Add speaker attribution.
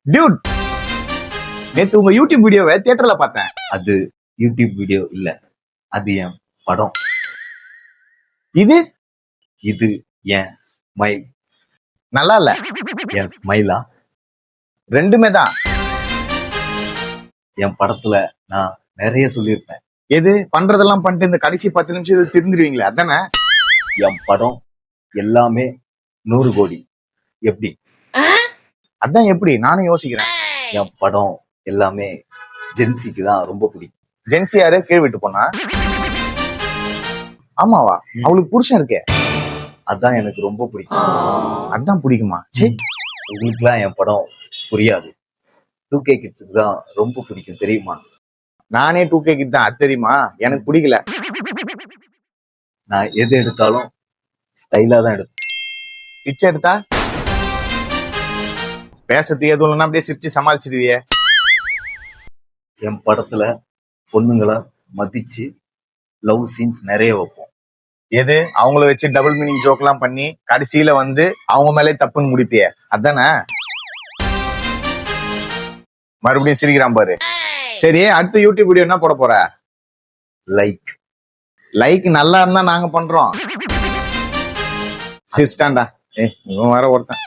Speaker 1: Dude, நேத்து உங்க YouTube வீடியோவை தியேட்டர்ல பார்த்தேன்.
Speaker 2: அது யூடியூப் வீடியோ இல்ல, அது என் படம்.
Speaker 1: இது
Speaker 2: இது என் ஸ்மைல்.
Speaker 1: நல்லா இல்ல.
Speaker 2: என் ஸ்மைலா?
Speaker 1: ரெண்டுமே தான்.
Speaker 2: என் படத்துல நான் நிறைய சொல்லியிருப்பேன்.
Speaker 1: எது பண்றதெல்லாம் பண்ணிட்டு இந்த கடைசி 10 நிமிஷம் இது திருந்துருவீங்களே அதானே?
Speaker 2: என் படம் எல்லாமே 100 கோடி. எப்படி?
Speaker 1: அதான் எப்படி நானும் யோசிக்கிறேன்.
Speaker 2: என் படம் எல்லாமே ஜென்சிக்கு தான் ரொம்ப பிடிக்கும்.
Speaker 1: ஜென்சி யாரு? கீழ் விட்டு போனா? ஆமாவா? அவளுக்கு புருஷன் இருக்கே.
Speaker 2: அதான் எனக்கு ரொம்ப பிடிக்கும்.
Speaker 1: அதான் பிடிக்குமா? சரி,
Speaker 2: உங்களுக்குலாம் என் படம் புரியாது. 2K கிட்ஸுக்கு தான் ரொம்ப பிடிக்கும், தெரியுமா?
Speaker 1: நானே 2K கிட் தான், அது தெரியுமா? எனக்கு பிடிக்கல.
Speaker 2: நான் எது எடுத்தாலும் ஸ்டைலா தான் எடுப்பேன்.
Speaker 1: பிச்சை எடுத்தா பேசுறதுக்கு எதுவும் இல்லைன்னா அப்படியே சிரிச்சு சமாளிச்சிருவியே.
Speaker 2: என் படத்துல பொண்ணுங்களை மதிச்சு லவ் சீன்ஸ் நிறைய வைப்போம்.
Speaker 1: எது அவங்கள வச்சு டபுள் மீனிங் ஜோக் எல்லாம் பண்ணி கடைசியில வந்து அவங்க மேலே தப்புன்னு முடிப்பிய அதானே? மறுபடியும் சிரிக்கிறான் பாரு. சரி, அடுத்த யூடியூப் வீடியோ என்ன போட போற? லைக் நல்லா இருந்தா நாங்க பண்றோம். சிரிச்சிட்டான்டா. இவன் வேற ஒருத்தன்.